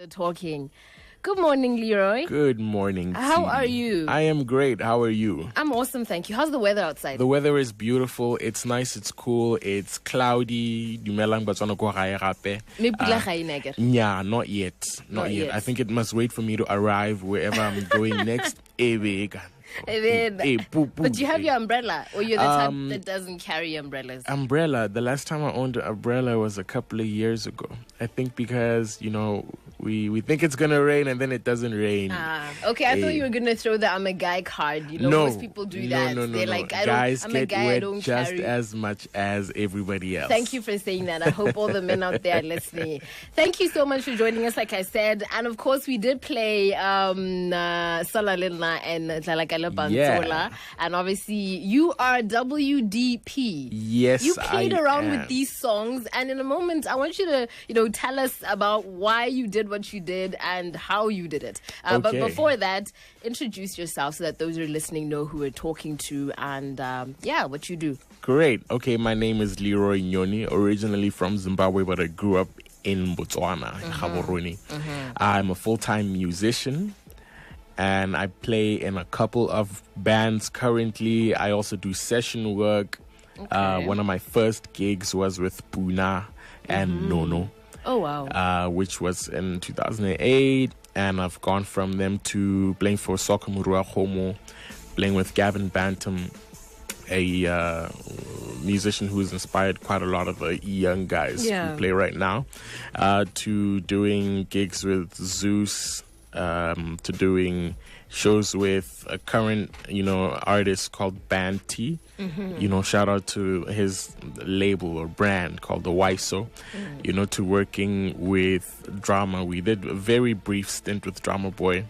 Talking. Good morning, Leroy. Good morning. How T. are you? I am great. How are you? I'm awesome, thank you. How's the weather outside? The weather is beautiful. It's nice. It's cool. It's cloudy. Dumelang Botswana ko gae gape. Yeah, not yet. Not yet. I think it must wait for me to arrive wherever I'm going next. But you have your umbrella, or you're the type that doesn't carry umbrellas? Umbrella. The last time I owned an umbrella was a couple of years ago. I think because, we think it's going to rain and then it doesn't rain. Okay. I thought you were going to throw the I'm a guy card. No, most people do that. They're like, I'm a guy, I don't just carry. As much as everybody else. Thank you for saying that. I hope all the men out there are listening. Thank you so much for joining us, like I said. And of course, we did play Salalina and Tlalakala Bantola. And obviously, you are Wdp. Yes, you played around with these songs. And in a moment, I want you to, tell us about why you did what you did and how you did it. But before that, introduce yourself so that those who are listening know who we're talking to and, what you do. Great. Okay, my name is Leroy Nyoni, originally from Zimbabwe, but I grew up in Botswana, in Gaborone. I'm a full-time musician, and I play in a couple of bands currently. I also do session work. One of my first gigs was with Puna and Nono. Oh, wow. Which was in 2008. And I've gone from them to playing for Soccer Murua Homo, playing with Gavin Bantam, a musician who's inspired quite a lot of the young guys who play right now, to doing gigs with Zeus, to doing shows with a current, artist called Band T. Shout out to his label or brand called the Waiso. To working with drama. We did a very brief stint with Drama Boy.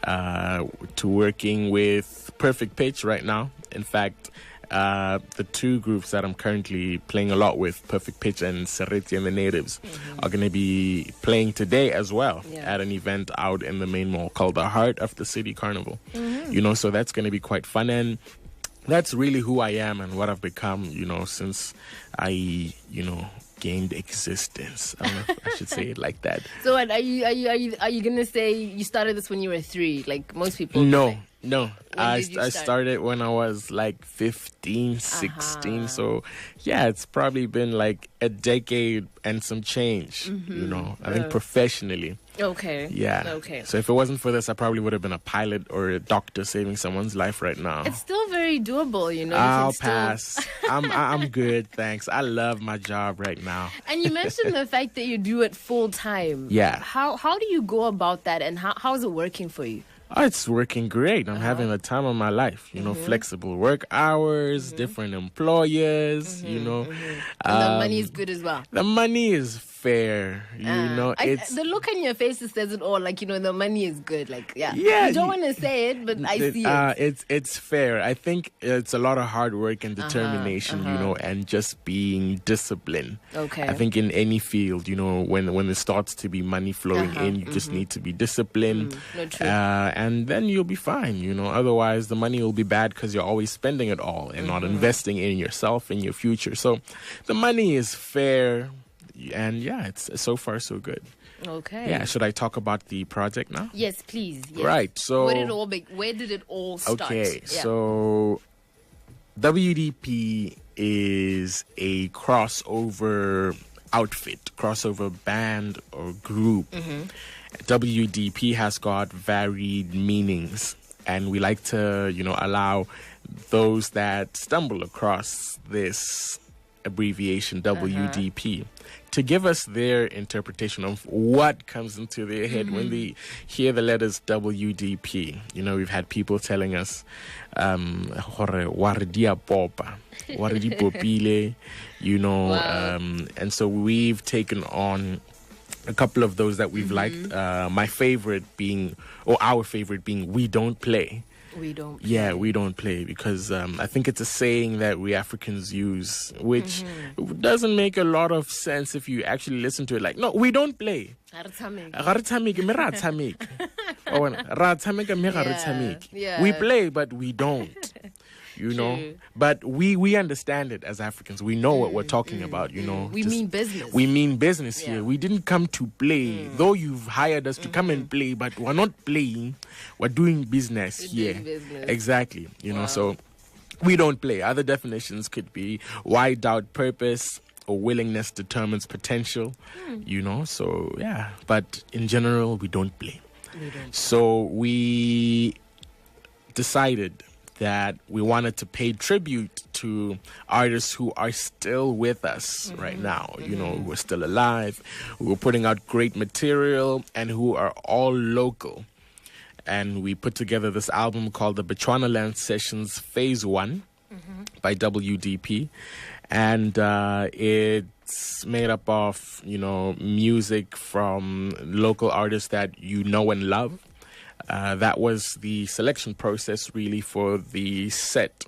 To working with Perfect Pitch right now. In fact, the two groups that I'm currently playing a lot with, Perfect Pitch and Sereti and the Natives, are going to be playing today as well at an event out in the main mall called the Heart of the City Carnival. So that's going to be quite fun. And that's really who I am and what I've become, since I, gained existence. I don't know if I should say it like that. So what, are you gonna say you started this when you were 3, like most people? No. I started when I was like 15, 16. So it's probably been like a decade and some change, I think professionally. Okay. Yeah. Okay. So if it wasn't for this, I probably would have been a pilot or a doctor saving someone's life right now. It's still very doable, I'll pass. I'm good, thanks. I love my job right now. And you mentioned the fact that you do it full time. Yeah. How do you go about that, and how is it working for you? Oh, it's working great. I'm having the time of my life. Flexible work hours, different employers, And the money is good as well. The money is fair, it's... The look on your face says it all, the money is good. Yeah. You don't want to say it, but I see it. It's fair. I think it's a lot of hard work and determination, and just being disciplined. Okay. I think in any field, when there starts to be money flowing in, you just need to be disciplined. No, true. And then you'll be fine, Otherwise, the money will be bad because you're always spending it all and not investing in yourself and your future. So the money is fair. And it's so far so good. Okay. Yeah, should I talk about the project now? Yes, please. Yes. Right. So where did it all start? Okay. Yeah. So WDP is a crossover outfit, crossover band or group. WDP has got varied meanings, and we like to, allow those that stumble across this abbreviation WDP to give us their interpretation of what comes into their head when they hear the letters WDP. We've had people telling us Wardia Popa, Wardi Popile, and so we've taken on a couple of those that we've liked. My favorite being, or our favorite being, We Don't Play. We don't play. Yeah, we don't play because I think it's a saying that we Africans use, which doesn't make a lot of sense if you actually listen to it. Like, no, we don't play. We play, but we don't. you know. But we understand it as Africans. We know what we're talking about, you know. We mean business. We mean business here. We didn't come to play, though you've hired us to come and play, but we're not playing. We're doing business here. Exactly, you know, so we don't play. Other definitions could be why doubt purpose or willingness determines potential, you know. So, yeah. But in general, we don't play. So we decided that we wanted to pay tribute to artists who are still with us right now, you know, who are still alive, who are putting out great material, and who are all local. And we put together this album called the Botswana Land Sessions Phase 1 by Wdp. And it's made up of, you know, music from local artists that you know and love. That was the selection process, really, for the set,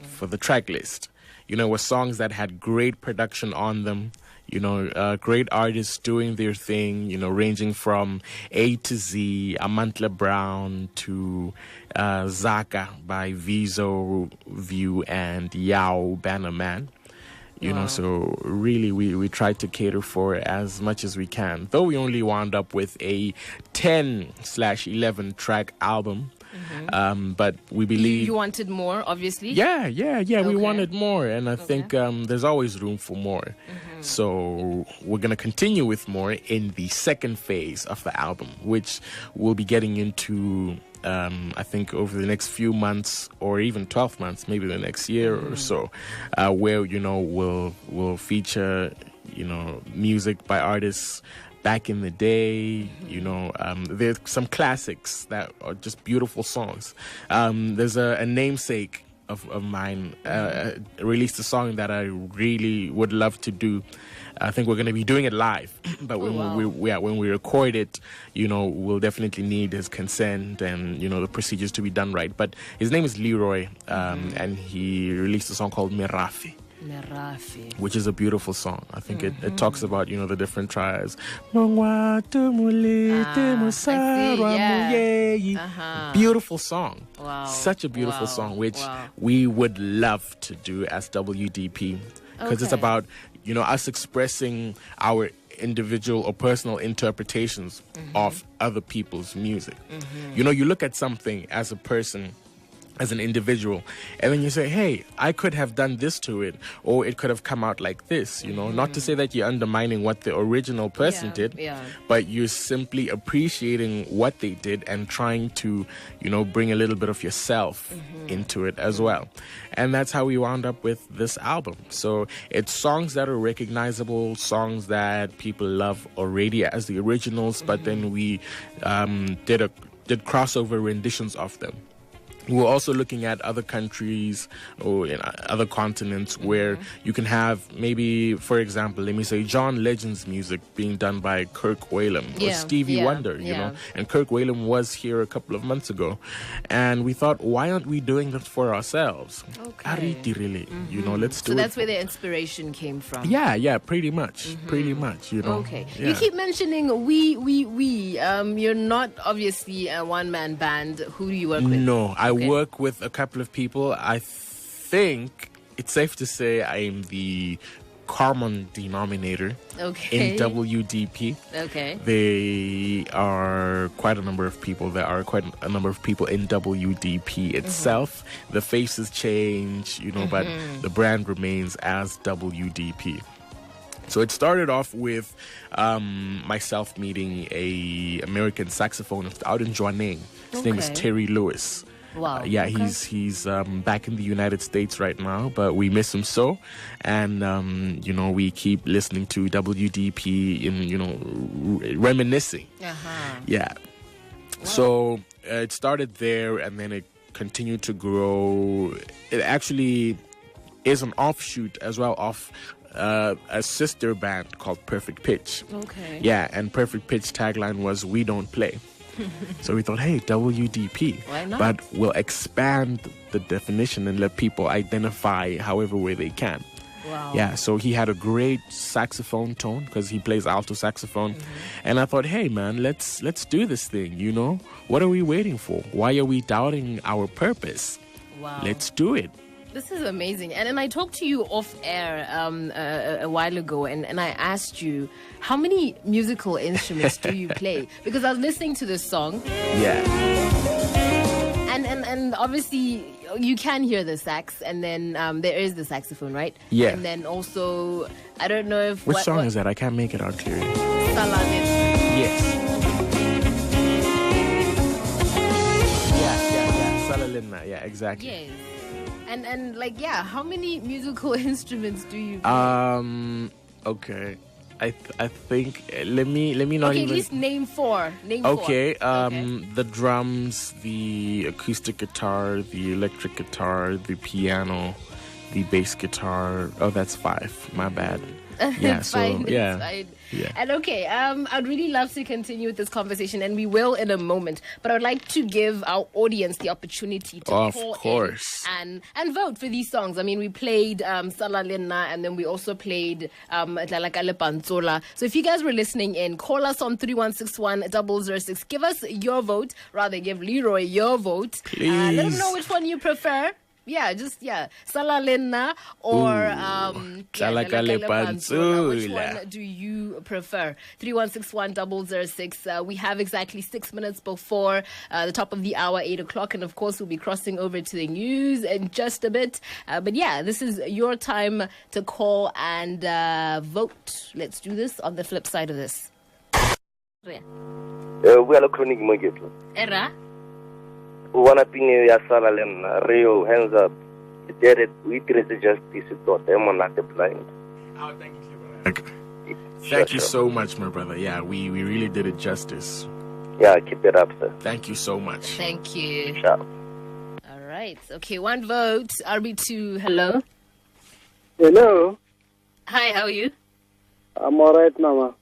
for the track list. You know, it was songs that had great production on them, you know, great artists doing their thing, you know, ranging from A to Z, Amantla Brown to Zaka by Vizo, View, and Yao Bannerman. You know, so really we tried to cater for as much as we can. Though we only wound up with a 10/11 track album. But we believe... You wanted more, obviously? Yeah. We wanted more. And I think there's always room for more. So we're going to continue with more in the second phase of the album, which we'll be getting into... I think over the next few months or even 12 months, maybe the next year or so, where, you know, we'll feature, you know, music by artists back in the day. You know, there's some classics that are just beautiful songs. There's a namesake of mine released a song that I really would love to do. I think we're going to be doing it live, but when we record it, you know, we'll definitely need his consent and, you know, the procedures to be done right. But his name is Leroy, and he released a song called Merafi, which is a beautiful song. I think it talks about, you know, the different tribes. Beautiful song. Such a beautiful song, which we would love to do as WDP, because it's about, you know, us expressing our individual or personal interpretations of other people's music. You know, you look at something as a person, as an individual, and then you say, hey, I could have done this to it, or it could have come out like this, you know. Not to say that you're undermining what the original person did, but you're simply appreciating what they did and trying to, you know, bring a little bit of yourself into it as well. And that's how we wound up with this album. So it's songs that are recognizable, songs that people love already as the originals, but then we did crossover renditions of them. We're also looking at other countries or in other continents where you can have maybe, for example, let me say John Legend's music being done by Kirk Whalum or Stevie Wonder, you know. And Kirk Whalum was here a couple of months ago. And we thought, why aren't we doing that for ourselves? You know, let's do it. So that's where the inspiration came from. Yeah, pretty much, you know. Okay. You keep mentioning we. You're not obviously a one-man band. Who do you work with? No, I work with a couple of people. I think it's safe to say I am the common denominator in WDP. There are quite a number of people. There are quite a number of people in WDP itself. The faces change, you know, but the brand remains as WDP. So it started off with myself meeting a American saxophonist out in Joaneng. His name is Terry Lewis. Wow. He's back in the United States right now, but we miss him so. And, you know, we keep listening to WDP and, you know, reminiscing. Yeah. Wow. So it started there and then it continued to grow. It actually is an offshoot as well of a sister band called Perfect Pitch. Yeah, and Perfect Pitch tagline was, "We don't play." So we thought, hey, WDP. Why not? But we'll expand the definition and let people identify however way they can. Wow. Yeah, so he had a great saxophone tone because he plays alto saxophone. And I thought, hey, man, let's do this thing, you know? What are we waiting for? Why are we doubting our purpose? Wow. Let's do it. This is amazing. And then I talked to you off air a while ago, and I asked you, how many musical instruments do you play? Because I was listening to this song. Yeah. And obviously you can hear the sax, and then there is the saxophone, right? Yeah. And then also, I don't know if... Which song is that? I can't make it out clearly. Yes. Yeah. Salalina. Yeah, exactly. Yes. And like, yeah, how many musical instruments do you play? Okay. I think let me not okay, even. at least name four. Okay, the drums, the acoustic guitar, the electric guitar, the piano, the bass guitar. Oh, that's 5. My bad. Yeah, it's fine. Yeah. It's fine. Yeah. And okay, I'd really love to continue with this conversation, and we will in a moment. But I'd like to give our audience the opportunity to call in and vote for these songs. I mean, we played Salalena, and then we also played Tlalakale Pantsola. So if you guys were listening in, call us on 3161-006. Give us your vote. Rather, give Leroy your vote. Please. Let him know which one you prefer. Yeah, Salalena or Tlalakale Pantsola. Which one do you prefer? 3161-006. We have exactly 6 minutes before the top of the hour, 8 o'clock, and of course we'll be crossing over to the news in just a bit. But yeah, this is your time to call and vote. Let's do this on the flip side of this. We are chronic market. Era. One opinion, Salalena, Rio, hands up. You did it. We did it justice. Thought them on not the blind. Oh, thank you. Thank you so much, my brother. Yeah, we really did it justice. Yeah, keep it up, sir. Thank you so much. Thank you. Ciao. All right. Okay, one vote. RB2, hello. Hello. Hi, how are you? I'm all right, Mama.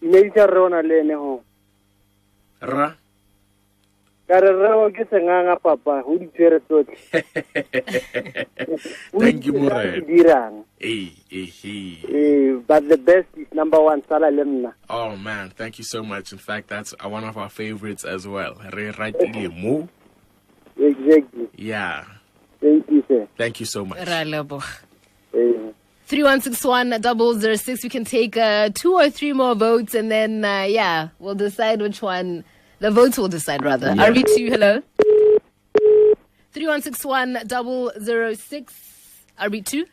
Major Rona Lene home. Ra. Papa. Thank you, Moray. But the best is number 1, Salalena. Oh man, thank you so much. In fact, that's one of our favorites as well. Exactly. Yeah. Thank you, sir. Thank you so much. 3161-006. We can take 2 or 3 more votes, and then we'll decide which one. The votes will decide, rather. Yeah. RB2, hello. 3161-006. RB2.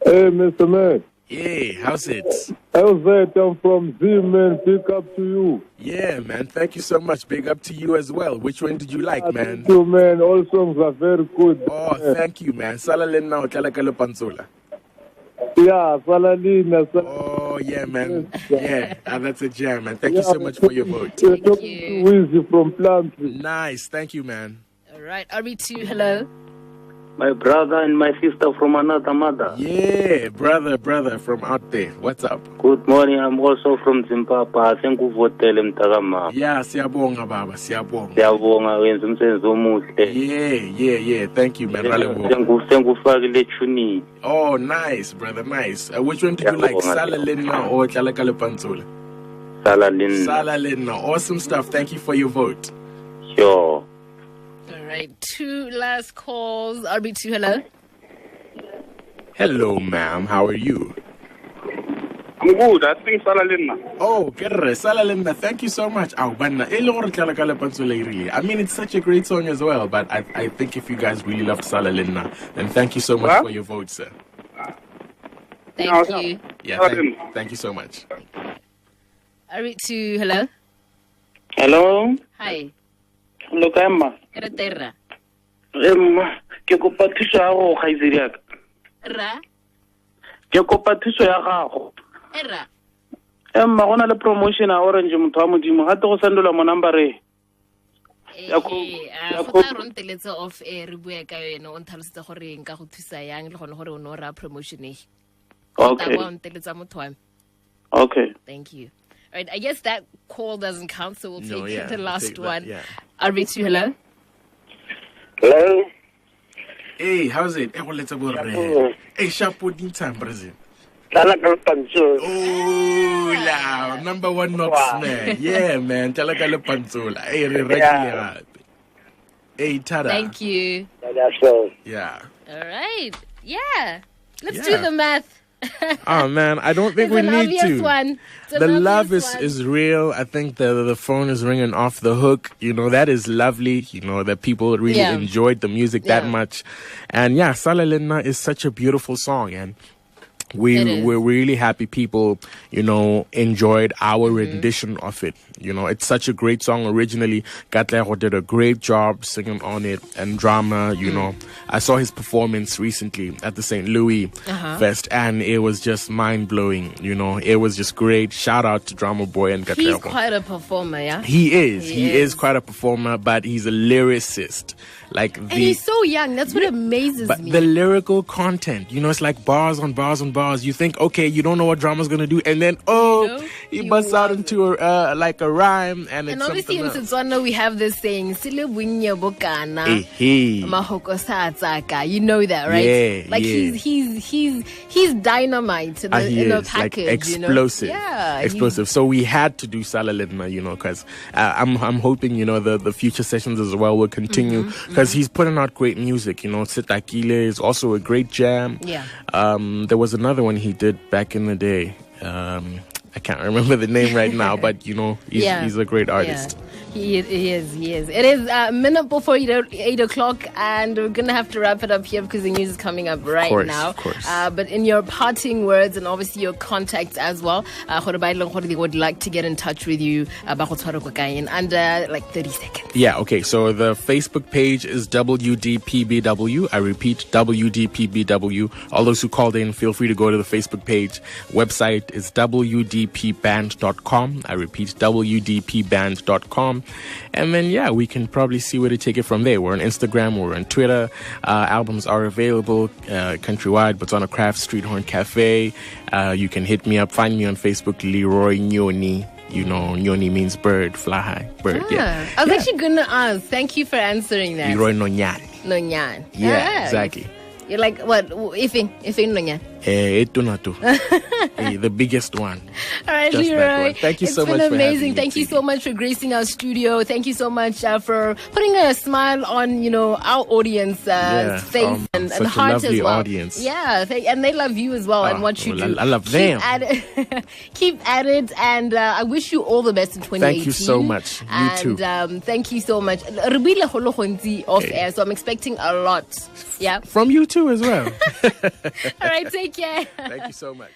Hey, Mr. Man. Hey, how's it? How's that? I'm from Z, man. Big up to you. Yeah, man. Thank you so much. Big up to you as well. Which one did you like, man? Thank you, man. All songs are very good. Oh, thank you, man. Salalena or Tlalakale Pantsola? Yeah, Salalena. Oh, yeah, man. Yeah, that's a jam, man. Thank you so much for your vote. Thank you. Wizzy from Plantry. Nice. Thank you, man. All right. RB2, hello. My brother and my sister from another mother. Yeah, brother from out there. What's up? Good morning. I'm also from Zimbabwe. Thank you for telling me. Yeah, siyabonga, baba. Siyabonga. Siyabonga wenza umsebenzi omuhle. Yeah. Thank you, man. Oh, nice, brother. Nice. Which one did you like? Salalena or Tlalakale Pantsola? Salalena. Awesome stuff. Thank you for your vote. Sure. All right, 2 last calls. RB2, hello. Hello, ma'am. How are you? I'm good. I think Salalena. Oh, Salalena. Thank you so much. I mean, it's such a great song as well, but I think if you guys really loved Salalena, then thank you so much for your vote, sir. Thank you. Yeah, thank you so much. RB2, hello. Hello. Hi. Look, Emma. Terra. Ke kopa thuso ya go khaiziri ya ka. Ra. Ke kopa thuso ya gago. Era. Emma gona le promotion a Orange motho wa modimo ga te go sendola mo number e. Go tla ronteletsa off air re bua ka yone o ntlhalositse gore nka go thusa yang le gone gore o no ra promotion e. Okay. Okay. Thank you. All right, I guess that call doesn't count, so we'll take the last one. Yeah. RB2, hello. Hello. Hey, how's it? Hey, Shapo din time, Brazil. Tlalakale Pantsola. Oh, la, number 1 knocks, man. Yeah, man. Tlalakale Pantsola. Hey, Hey, tada. Thank you. Yeah. All right. Yeah. Let's do the math. Oh man, I don't think we need to. The love is real. I think the phone is ringing off the hook. You know, that is lovely. You know, that people really enjoyed the music that much. And yeah, Salalena is such a beautiful song, and we're really happy people, you know, enjoyed our rendition of it. You know, it's such a great song originally. Katlego did a great job singing on it, and Drama, you know. I saw his performance recently at the St. Louis Fest, and it was just mind-blowing, you know. It was just great. Shout out to Drama Boy and Katlego. He's quite a performer, yeah? He is quite a performer, but he's a lyricist. And he's so young. That's what amazes me. The lyrical content, you know, it's like bars on bars on bars. You think, okay, you don't know what Drama's gonna do, and then he busts out into like a rhyme, and it's obviously in Botswana we have this saying, you know that, right? Yeah, like he's dynamite in a package, like explosive, you know? Yeah, explosive. So we had to do Salalena, you know, because I'm hoping, you know, the future sessions as well will continue, because he's putting out great music. You know, Sitakile is also a great jam. Yeah. There was another one he did back in the day. I can't remember the name right now, but you know, he's a great artist. Yeah. He is. It is a minute before 8 o'clock, and we're going to have to wrap it up here because the news is coming up right now. Of course. But in your parting words and obviously your contacts as well, they would like to get in touch with you in under like 30 seconds. Yeah, okay. So the Facebook page is WDPBW. I repeat, WDPBW. All those who called in, feel free to go to the Facebook page. Website is WDPband.com. I repeat, WDPband.com. And then, yeah, we can probably see where to take it from there. We're on Instagram, we're on Twitter. Albums are available countrywide, Botswana Craft, Street Horn Cafe. You can hit me up, find me on Facebook, Leroy Nyoni. You know, Nyoni means bird, fly high, bird. Yeah. I was actually going to ask. Thank you for answering that. Leroy Nonyan. Nonyan. Yeah, exactly. You're like, what? Ifing Nonyan. The biggest one. All right, Leroy. Thank you so much. It's been amazing. For Thank you so much for gracing our studio. Thank you so much for putting a smile on, you know, our audience face and heart as well. Audience. Yeah, and they love you as well and what you do. I love them. Keep at it, and I wish you all the best in 2018. Thank you so much. You too. Thank you so much. Off air, so I'm expecting a lot. Yeah. From you too as well. All right, take care. Thank you so much.